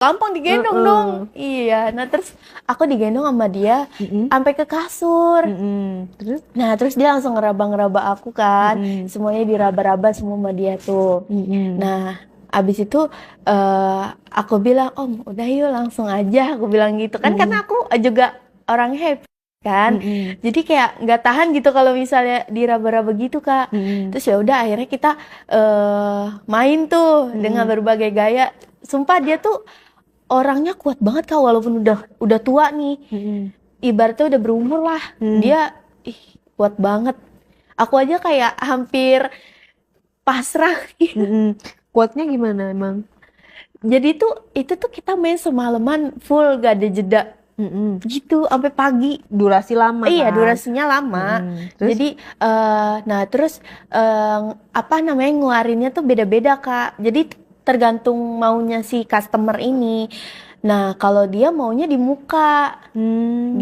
gampang digendong dong. Iya, nah terus aku digendong sama dia sampai ke kasur. Terus? Nah terus dia langsung ngeraba-ngeraba aku kan, semuanya diraba-raba semua sama dia tuh. Nah abis itu aku bilang, Om udah yuk langsung aja, aku bilang gitu kan, karena aku juga orang happy kan, jadi kayak nggak tahan gitu kalau misalnya diraba-raba gitu Kak. Terus ya udah akhirnya kita main tuh dengan berbagai gaya. Sumpah dia tuh orangnya kuat banget Kak, walaupun udah tua nih, ibaratnya udah berumur lah, dia kuat banget. Aku aja kayak hampir pasrah. Kuatnya gimana emang? Jadi itu tuh kita main semalaman full gak ada jeda. Gitu sampai pagi. Durasi lama Iya, kan? durasinya lama. Terus? Jadi nah terus apa namanya, ngeluarinnya tuh beda-beda Kak. Jadi tergantung maunya si customer ini. Nah kalau dia maunya di muka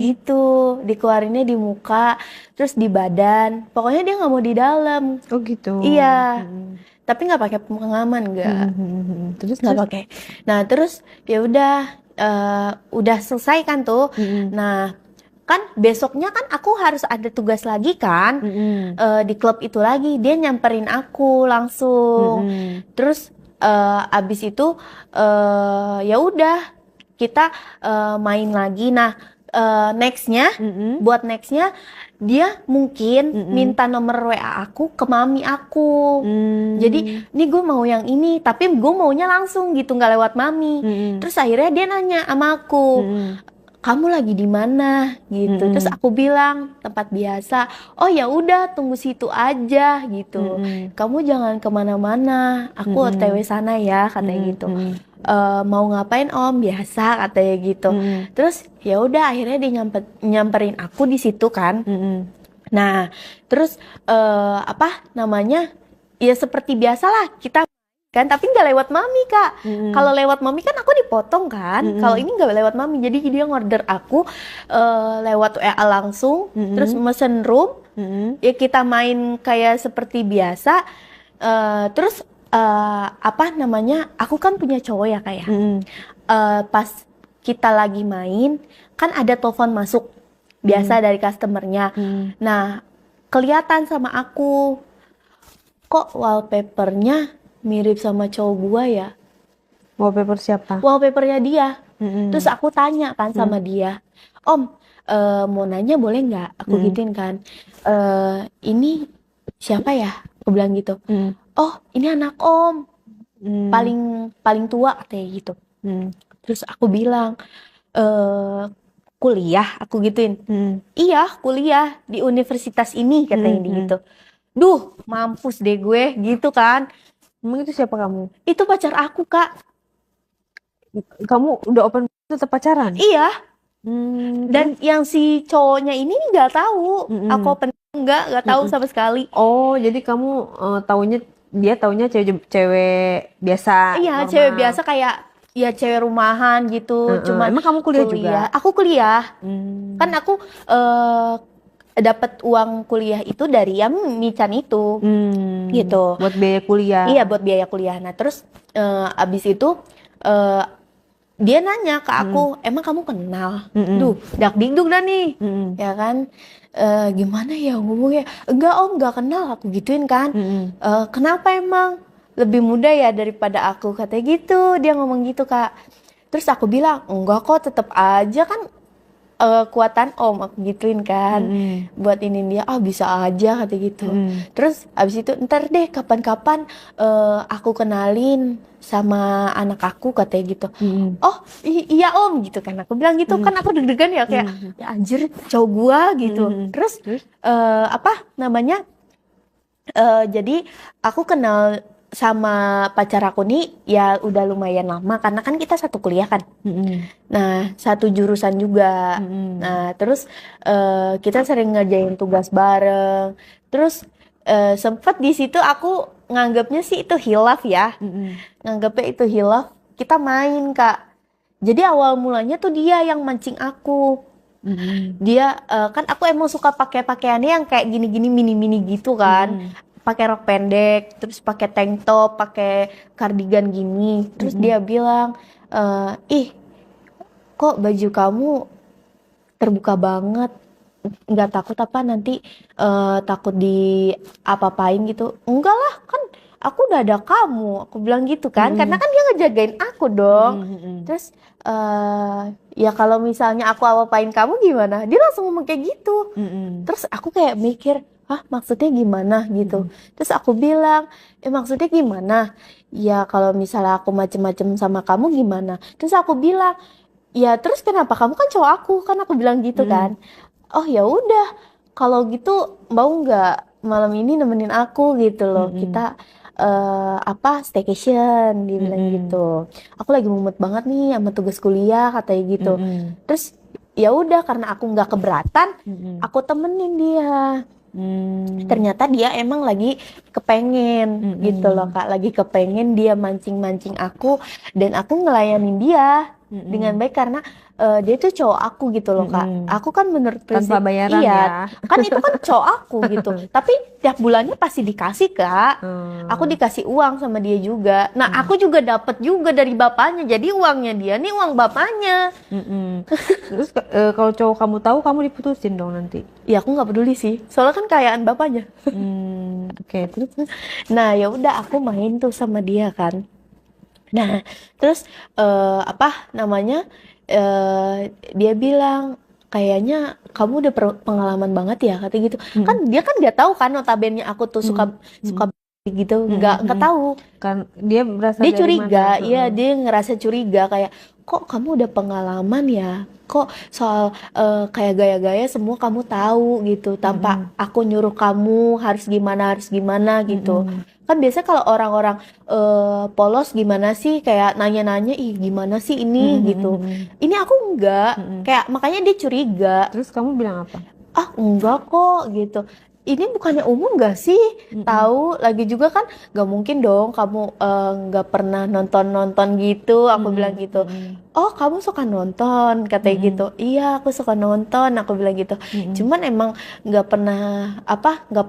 gitu, dikeluarinnya di muka, terus di badan. Pokoknya dia nggak mau di dalam. Oh gitu. Iya. Tapi nggak pakai pengaman, nggak. Terus Nggak pakai. Nah terus ya udah selesai kan tuh. Nah kan besoknya kan aku harus ada tugas lagi kan, di klub itu lagi. Dia nyamperin aku langsung. Terus abis itu ya udah kita main lagi. Nah buat nextnya dia mungkin minta nomor WA aku ke mami aku. Jadi nih gue mau yang ini, tapi gue maunya langsung gitu, nggak lewat mami. Terus akhirnya dia nanya sama aku, kamu lagi di mana gitu. Terus aku bilang tempat biasa. Oh ya udah, tunggu situ aja gitu. Kamu jangan kemana-mana, aku OTW sana ya, katanya gitu. Mau ngapain Om? Biasa, katanya gitu. Terus ya udah akhirnya dia nyamperin aku di situ kan. Nah terus apa namanya, ya seperti biasalah kita kan, tapi nggak lewat mami Kak. Kalau lewat mami kan aku dipotong kan. Kalau ini nggak lewat mami, jadi dia ngorder aku lewat WA langsung. Terus mesen room, ya kita main kayak seperti biasa. Terus apa namanya, aku kan punya cowok ya Kak ya. Pas kita lagi main kan ada telepon masuk biasa dari customernya. Nah kelihatan sama aku, kok wallpapernya mirip sama cowok gua ya. Wallpaper siapa? Wallpapernya dia. Terus aku tanya kan sama dia, Om mau nanya boleh nggak? Aku gituin kan, ini siapa ya? Aku bilang gitu. Oh ini anak Om, paling tua katanya gitu. Terus aku bilang kuliah, aku gituin. Iya kuliah di universitas ini, katanya gitu. Duh mampus deh gue gitu kan. Emang itu siapa kamu? Itu pacar aku Kak. Kamu udah open tetap pacaran? Iya. Dan yang si cowoknya ini nggak tahu aku open, nggak tahu sama sekali. Oh jadi kamu dia taunya cewek biasa? Iya, normal. cewek biasa kayak ya cewek rumahan gitu. Cuman Emang kamu kuliah juga? Aku kuliah. Kan aku dapat uang kuliah itu dari yang Mican itu, gitu. Buat biaya kuliah? Iya, buat biaya kuliah. Nah terus abis itu dia nanya ke aku, emang kamu kenal? Duh, dak dingdung dah nih, ya kan? Gimana ya ngomongnya? Enggak Om, nggak kenal, aku gituin kan. Kenapa emang? Lebih muda ya daripada aku, katanya gitu. Dia ngomong gitu Kak. Terus aku bilang, enggak kok, tetap aja kan kuatan Om, aku gituin kan. Buat ini dia, bisa aja, kata gitu. Terus abis itu ntar deh kapan-kapan aku kenalin sama anak aku, katanya gitu. Oh iya Om, gitu kan. Aku bilang gitu kan, aku deg-degan ya kayak ya anjir cowok gua gitu. Terus apa namanya, jadi aku kenal sama pacar aku nih ya udah lumayan lama, karena kan kita satu kuliah kan. Nah satu jurusan juga. Nah terus kita sering ngerjain tugas bareng. Terus sempet di situ aku nganggapnya sih itu hilaf ya. Nganggapnya itu hilaf. Kita main Kak. Jadi awal mulanya tuh dia yang mancing aku. Dia kan aku emang suka pakai pakaiannya yang kayak gini-gini mini-mini gitu kan. Pakai rok pendek, terus pakai tank top, pakai kardigan gini. Terus dia bilang, ih kok baju kamu terbuka banget, nggak takut apa nanti takut di apa-apain gitu? Enggak lah, kan aku udah ada kamu, aku bilang gitu kan, karena kan dia ngejagain aku dong. Terus ya kalau misalnya aku apa-apain kamu gimana? Dia langsung ngomong kayak gitu. Terus aku kayak mikir, hah maksudnya gimana gitu. Terus aku bilang, maksudnya gimana? Ya kalau misalnya aku macem-macem sama kamu gimana? Terus aku bilang, ya terus kenapa kamu kan cowok aku, kan aku bilang gitu kan. Oh ya udah, kalau gitu mau nggak malam ini nemenin aku gitu loh. Kita staycation, dia bilang gitu. Aku lagi mumet banget nih sama tugas kuliah katanya gitu. Terus ya udah karena aku nggak keberatan, aku temenin dia. Ternyata dia emang lagi kepengen gitu loh Kak, lagi kepengen, dia mancing-mancing aku dan aku ngelayanin dia dengan baik karena dia tuh cowok aku gitu loh Kak. Aku kan menurut prinsip Tanpa bayaran ya. kan itu kan cowok aku gitu. Tapi tiap bulannya pasti dikasih Kak. Aku dikasih uang sama dia juga. Nah, aku juga dapat juga dari bapaknya. Jadi uangnya dia nih uang bapaknya. Terus kalau cowok kamu tahu, kamu diputusin dong nanti. Ya aku nggak peduli sih. Soalnya kan kayaan bapaknya. Oke, terus. Nah, ya udah aku main tuh sama dia kan. Nah, terus apa namanya? Dia bilang kayaknya kamu udah pengalaman banget ya kata gitu. Kan dia kan nggak tahu kan notabene aku tuh suka gitu, nggak tahu. Kan dia berasal Dia dari curiga, mana? iya dia ngerasa curiga kayak kok kamu udah pengalaman ya, kok soal kayak gaya-gaya semua kamu tahu gitu tanpa aku nyuruh kamu harus gimana gitu. Kan biasanya kalau orang-orang polos gimana sih kayak nanya-nanya ih gimana sih ini gitu. Ini aku enggak, kayak makanya dia curiga. Terus kamu bilang apa? Ah enggak kok gitu, ini bukannya umum gak sih tahu, lagi juga kan gak mungkin dong kamu nggak pernah nonton gitu, aku bilang gitu. Oh kamu suka nonton katanya gitu. Iya aku suka nonton, aku bilang gitu. Cuman emang nggak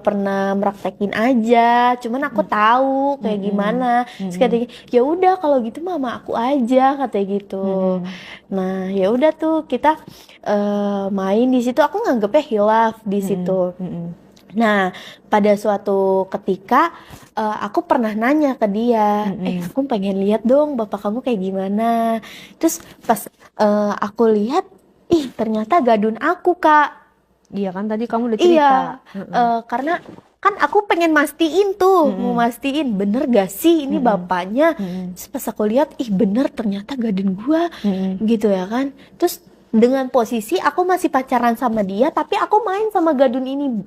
pernah meraktekin aja, cuman aku tahu kayak gimana. Terus katanya ya udah kalau gitu mama aku aja katanya gitu. Nah ya udah tuh kita main di situ, aku nganggepnya hilaf di situ. Nah, pada suatu ketika aku pernah nanya ke dia, aku pengen lihat dong bapak kamu kayak gimana. Terus pas aku lihat, ternyata gadun aku Kak. Iya kan tadi kamu udah Iya, cerita. karena kan aku pengen mastiin tuh, mau mastiin bener gak sih ini bapaknya. Terus pas aku lihat, bener ternyata gadun gua, gitu ya kan. Terus dengan posisi aku masih pacaran sama dia, tapi aku main sama gadun ini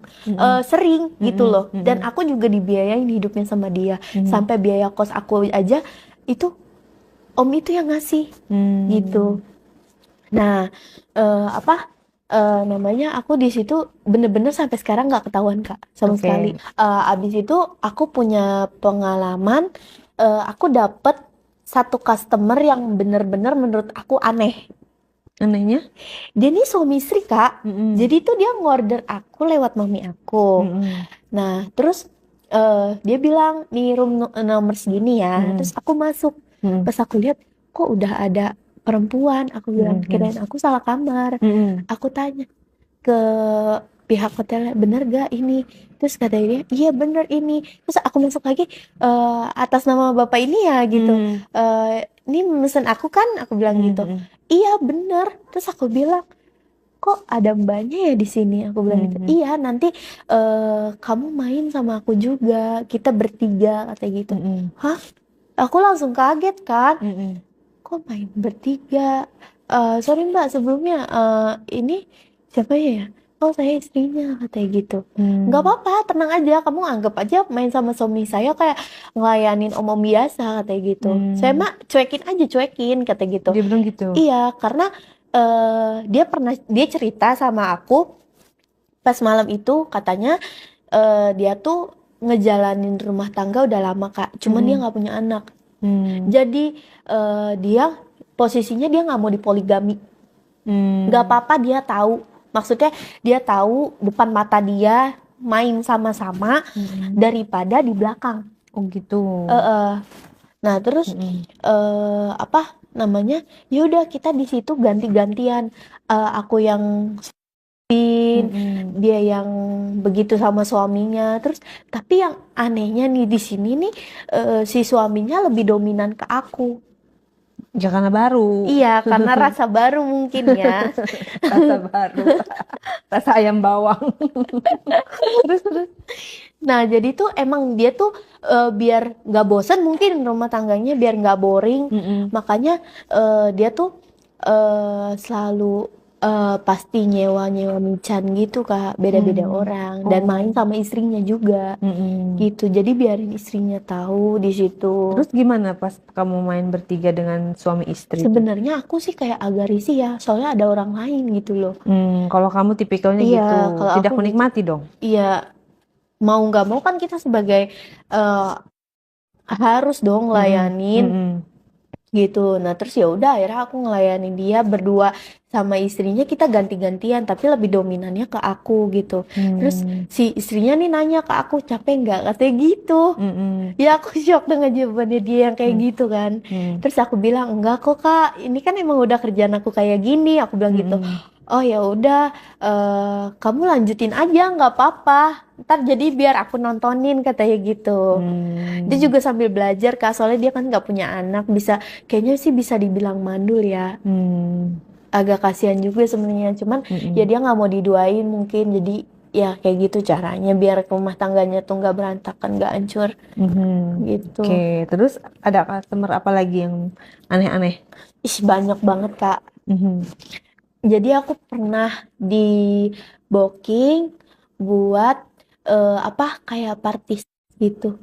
sering gitu loh. Dan aku juga dibiayain hidupnya sama dia, sampai biaya kos aku aja itu om itu yang ngasih, gitu. Nah, namanya aku di situ bener-bener sampai sekarang nggak ketahuan Kak sama sekali. Abis itu aku punya pengalaman, aku dapet satu customer yang bener-bener menurut aku aneh. Anehnya? Dia nih suami istri Kak. Jadi tuh dia ngorder aku lewat mami aku. Nah terus dia bilang nih room nomor segini ya. Terus aku masuk. Pas aku lihat kok udah ada perempuan. Aku bilang kirain aku salah kamar. Aku tanya ke pihak hotelnya, bener gak ini? Terus kata dia, iya bener ini. Terus aku masuk lagi, atas nama bapak ini ya gitu. Ini mesen aku kan? Aku bilang gitu. Iya bener. Terus aku bilang, kok ada mbaknya ya di sini? Aku bilang gitu. Iya nanti kamu main sama aku juga. Kita bertiga katanya gitu. Hah? Aku langsung kaget kan. Kok main bertiga? Sorry mbak sebelumnya ini siapa ya? Oh saya istrinya katanya gitu. Nggak apa-apa, tenang aja, kamu anggap aja main sama suami saya kayak ngelayanin om-om biasa katanya gitu. Saya mah cuekin kata gitu. Dia bilang gitu. Iya, karena dia cerita sama aku pas malam itu katanya dia tuh ngejalanin rumah tangga udah lama Kak, cuman dia nggak punya anak. Jadi dia posisinya dia nggak mau dipoligami. Nggak apa-apa dia tahu. Maksudnya dia tahu depan mata dia main sama-sama daripada di belakang. Oh gitu. Nah terus namanya ya udah kita di situ ganti-gantian. Aku yang dia yang begitu sama suaminya. Terus tapi yang anehnya nih di sini nih si suaminya lebih dominan ke aku. Ya karena baru. Iya, karena rasa baru mungkin ya. Rasa baru. Rasa ayam bawang. Terus. Nah, jadi tuh emang dia tuh biar nggak bosan mungkin rumah tangganya, biar nggak boring. Makanya dia tuh selalu pasti nyewa mican gitu Kak, beda-beda orang dan main sama istrinya juga. Gitu. Jadi biarin istrinya tahu di situ. Terus gimana pas kamu main bertiga dengan suami istri? Sebenarnya aku sih kayak agak risih ya, soalnya ada orang lain gitu loh. Kalau kamu tipikalnya Iya, gitu, kalau tidak aku menikmati dong. Iya, mau nggak mau kan kita sebagai harus dong ngelayanin gitu. Nah terus ya udah akhirnya aku ngelayanin dia berdua sama istrinya, kita ganti-gantian tapi lebih dominannya ke aku gitu. Terus si istrinya nih nanya ke aku, capek nggak, katanya gitu. Ya aku shock dengan jawabannya dia yang kayak gitu kan. Terus aku bilang enggak kok Kak, ini kan emang udah kerjaan aku kayak gini, aku bilang gitu. Oh ya udah, kamu lanjutin aja nggak apa-apa. Ntar jadi biar aku nontonin, katanya gitu. Dia juga sambil belajar Kak, soalnya dia kan nggak punya anak, kayaknya sih bisa dibilang mandul ya. Agak kasihan juga sebenarnya, cuman ya dia nggak mau diduain mungkin, jadi ya kayak gitu caranya biar rumah tangganya tuh nggak berantakan, nggak hancur. Gitu. Oke, terus ada customer apa lagi yang aneh-aneh? Ih, banyak banget Kak. Jadi aku pernah di booking buat kayak party gitu.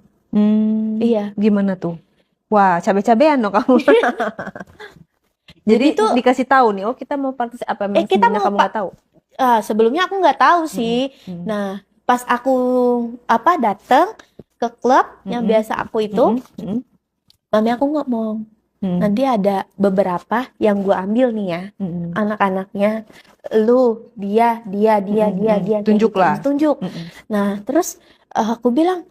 Iya. Gimana tuh? Wah, cabe-cabean dong kamu. Jadi tuh dikasih tahu nih, oh kita mau party apa? Memang kita sebelumnya mau kamu nggak tahu? sebelumnya aku nggak tahu sih. Nah, pas aku datang ke klub yang biasa aku itu, mami aku ngomong, nanti ada beberapa yang gue ambil nih ya, anak-anaknya, lu, dia, Tunjuklah. gitu. Tunjuk. Nah, terus aku bilang,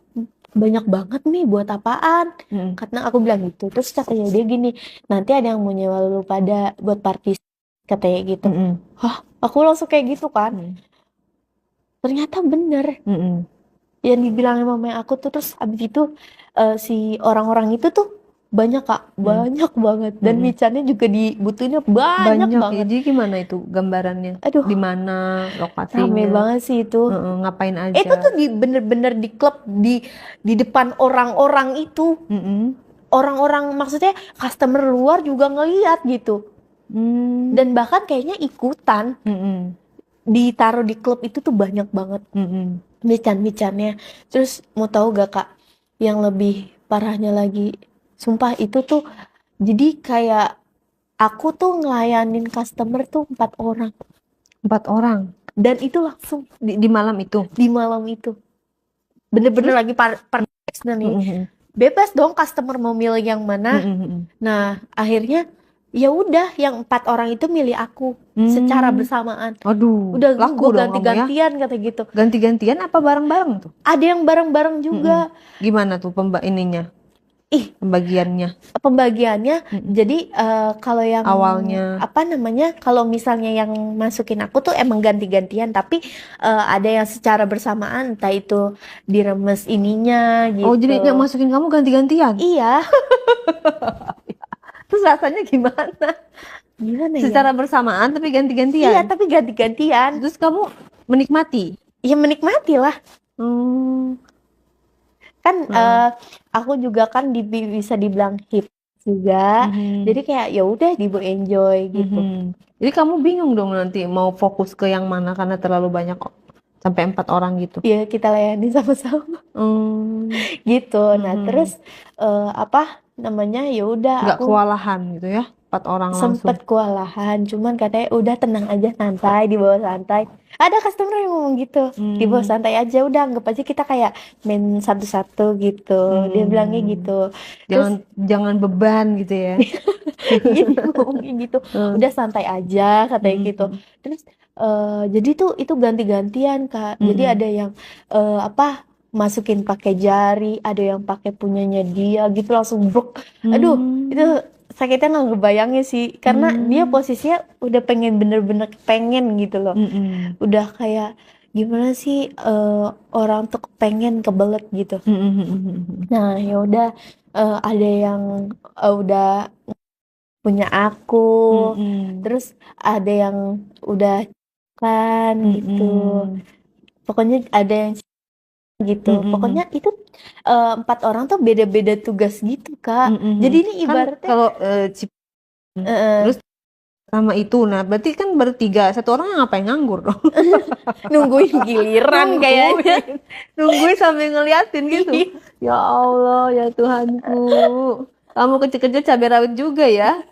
banyak banget nih buat apaan? Karena aku bilang gitu. Terus katanya dia gini, nanti ada yang mau nyewa lu pada buat party, katanya gitu. Hah, aku langsung kayak gitu kan. Ternyata bener. Yang dibilangin mama aku tuh, terus abis itu si orang-orang itu tuh banyak Kak, banyak banget, dan micannya juga dibutuhinnya banyak banget. Jadi gimana itu gambarannya? Aduh, di mana lokasinya? rame banget sih itu. Ngapain aja? Itu tuh bener-bener di klub, di depan orang-orang itu. Orang-orang, maksudnya customer luar juga ngeliat gitu. Dan bahkan kayaknya ikutan. Ditaruh di klub itu tuh banyak banget mican-micannya. Terus mau tahu gak Kak, yang lebih parahnya lagi, sumpah itu tuh jadi kayak aku tuh ngelayanin customer tuh 4 orang. 4 orang? Dan itu langsung di malam itu? Di malam itu. Bener-bener lagi nih. Bebas dong customer mau milih yang mana. Nah, akhirnya ya udah yang 4 orang itu milih aku secara bersamaan. Aduh, udah laku gue dong ganti-gantian kata gitu. Ganti-gantian apa bareng-bareng tuh? Ada yang bareng-bareng juga. Gimana tuh pembagiannya? Jadi kalau yang awalnya kalau misalnya yang masukin aku tuh emang ganti-gantian, tapi ada yang secara bersamaan, entah itu diremes ininya gitu. Oh, jadi yang masukin kamu ganti-gantian? Iya. Terus rasanya gimana? Gimana ya? Secara bersamaan tapi ganti-gantian? Iya, tapi ganti-gantian. Terus kamu menikmati? Ya menikmati lah. Kan aku juga kan bisa dibilang hip juga. Jadi kayak ya udah enjoy gitu. Jadi kamu bingung dong nanti mau fokus ke yang mana karena terlalu banyak kok. Sampai 4 orang gitu. Iya, kita layani sama-sama. Gitu. Nah, terus ya udah nggak kewalahan gitu ya? 4 orang langsung. Sempet kewalahan, cuman katanya udah tenang aja, santai, di bawah santai. Ada customer yang ngomong gitu, di bawah santai aja, udah anggap aja kita kayak main satu-satu gitu. Dia bilangnya gitu. Jangan beban gitu ya. Gitu, ngomongnya gitu. Udah santai aja katanya gitu. Terus jadi tuh itu ganti-gantian Kak. Jadi ada yang masukin pakai jari, ada yang pakai punyanya dia gitu langsung bruk. Aduh, itu sakitnya nggak ngebayangin sih, karena dia posisinya udah bener-bener pengen gitu loh. Udah kayak gimana sih, orang tuh pengen kebelet gitu. Nah ya udah, ada yang udah punya aku, terus ada yang udah kan gitu. Pokoknya ada yang gitu. Pokoknya itu 4 orang tuh beda-beda tugas gitu, Kak. Jadi ini Kan ibaratnya kalau eh, terus sama itu, nah berarti kan bertiga, satu orang yang ngapain, nganggur dong? nungguin giliran kayaknya. Nungguin sambil ngeliatin gitu. Ya Allah, ya Tuhanku, kamu kecil-kecil cabai rawit juga ya.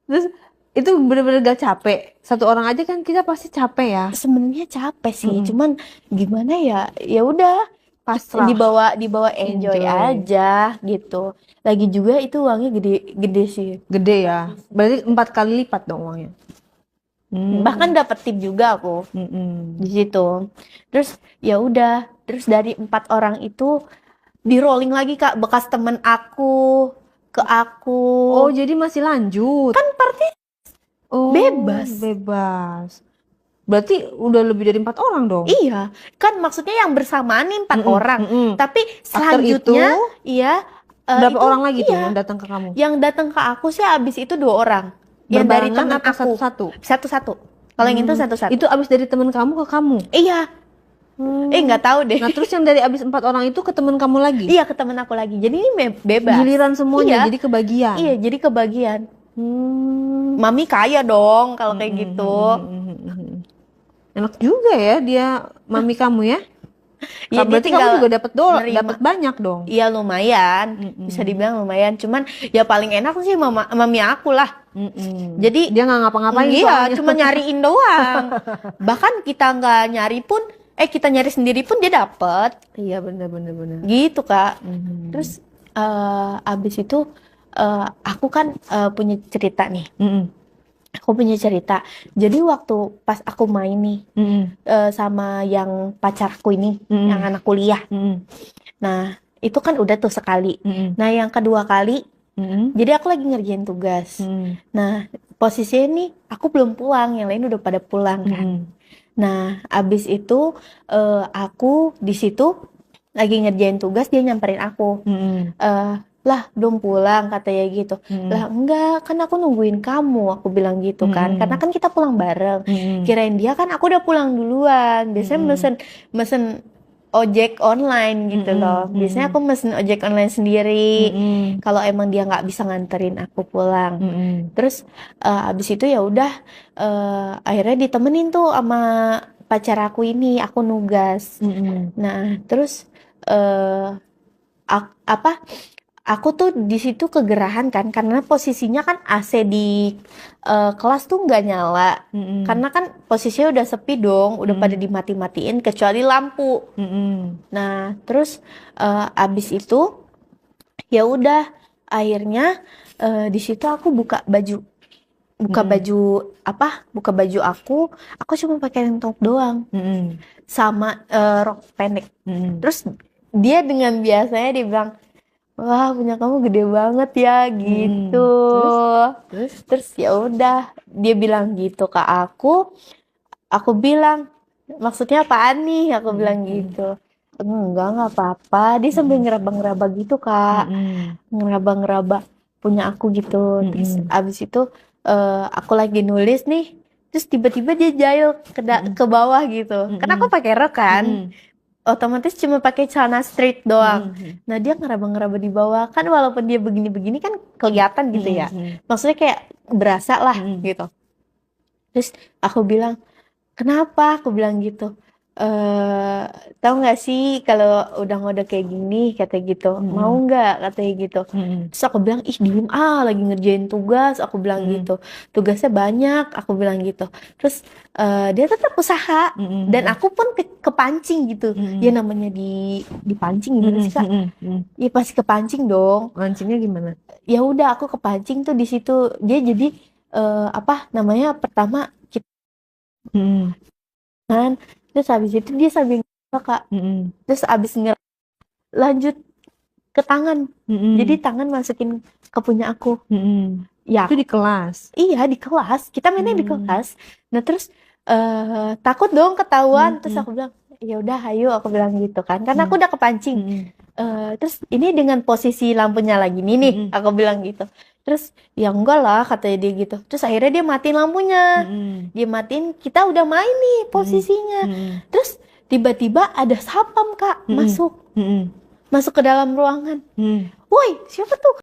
Terus itu bener-bener gak capek, satu orang aja kan kita pasti capek ya. Sebenarnya capek sih, cuman gimana ya? Ya udah, Pasrah. dibawa enjoy aja gitu. Lagi juga itu uangnya gede sih. Gede ya, berarti 4 kali lipat dong uangnya. Bahkan dapet tip juga aku di situ. Terus ya udah, terus dari 4 orang itu di rolling lagi, Kak, bekas temen aku ke aku. Oh, jadi masih lanjut. Kan party bebas. Bebas. Berarti udah lebih dari 4 orang dong. Iya, kan maksudnya yang bersamaan nih 4 orang. Tapi After selanjutnya, iya, berapa itu, orang lagi tuh iya, yang datang ke kamu? yang datang ke aku sih abis itu 2 orang. Yang dari Berbarengan temen apa aku. satu-satu? Satu-satu. Kalau yang itu satu-satu. Itu abis dari temen kamu ke kamu? Iya. Nggak tahu deh. Nah, terus yang dari abis 4 orang itu ke temen kamu lagi? Iya, ke temen aku lagi. Jadi ini bebas. Giliran semuanya, Iya. jadi kebagian? Iya, jadi kebagian. Mami kaya dong kalau kayak gitu. Enak juga ya dia, mami kamu ya? Iya, Berarti kamu juga dapat banyak dong? Iya, lumayan. Bisa dibilang lumayan. Cuman ya paling enak sih mami aku lah. Jadi dia nggak ngapa-ngapain iya, soalnya. cuma nyariin doang. Bahkan kita nggak nyari pun, kita nyari sendiri pun dia dapet. Iya, bener. Gitu, Kak. Terus abis itu aku kan punya cerita nih. Aku punya cerita. Jadi waktu pas aku main nih sama yang pacarku ini, yang anak kuliah. Nah, itu kan udah tuh sekali. Nah, yang kedua kali, jadi aku lagi ngerjain tugas. Nah, posisinya nih aku belum pulang, yang lain udah pada pulang kan. Nah, abis itu aku di situ lagi ngerjain tugas, dia nyamperin aku. Lah, belum pulang katanya gitu. Lah, enggak, kan aku nungguin kamu, aku bilang gitu kan. Karena kan kita pulang bareng. Kirain dia kan aku udah pulang duluan. Biasanya mesen ojek online gitu loh. Biasanya aku mesen ojek online sendiri. Kalau emang dia nggak bisa nganterin aku pulang. Terus abis itu ya udah, akhirnya ditemenin tuh sama pacar aku ini. Aku nugas. Nah, terus aku tuh di situ kegerahan kan, karena posisinya kan AC di kelas tuh nggak nyala. Karena kan posisinya udah sepi dong, udah pada dimati-matiin kecuali lampu. Nah, terus abis itu ya udah, akhirnya di situ aku buka baju aku cuma pakai tank top doang sama rok pendek. Terus dia dengan biasanya dia bilang, wah, punya kamu gede banget ya gitu. Terus ya udah, dia bilang gitu ke aku. Aku bilang, maksudnya apaan nih? Aku bilang gitu. Enggak apa-apa. Dia sambil ngeraba-ngeraba gitu, Kak. Ngeraba-ngeraba punya aku gitu. Terus abis itu aku lagi nulis nih. Terus tiba-tiba dia jahil ke bawah gitu. Karena aku pakai rok kan. Otomatis cuma pakai celana straight doang. Nah, dia ngeraba-ngeraba di bawah. Kan walaupun dia begini-begini kan kelihatan gitu ya. Maksudnya kayak berasa lah gitu. Terus aku bilang, kenapa? Aku bilang gitu. Tahu nggak sih kalau udah ngode kayak gini, kata gitu. Mau nggak, katanya gitu. Terus aku bilang, ih diem lagi ngerjain tugas. Aku bilang gitu. Tugasnya banyak, aku bilang gitu. Terus dia tetap usaha. Dan aku pun kepancing gitu. Ya namanya dipancing gimana sih, Kak? Ya pasti kepancing dong. Mancingnya gimana? Ya udah, aku kepancing tuh di situ. Dia jadi pertama kita kan, terus habis itu dia sambil Kak. Terus habis lanjut ke tangan. Jadi tangan masukin ke punya aku. Mm-mm. Ya, Itu di kelas. iya di kelas, kita mainnya di kelas. Nah terus takut dong ketahuan. Terus aku bilang, ya udah, ayo, aku bilang gitu kan, karena aku udah kepancing. Mm-mm. Terus ini dengan posisi lampunya lagi nih, aku bilang gitu. Terus ya enggak lah, katanya dia gitu. Terus akhirnya dia matiin lampunya, dia matiin, kita udah main nih posisinya. Terus tiba-tiba ada sapam Kak masuk Mm-mm. masuk ke dalam ruangan. Mm. Woi, siapa tuh?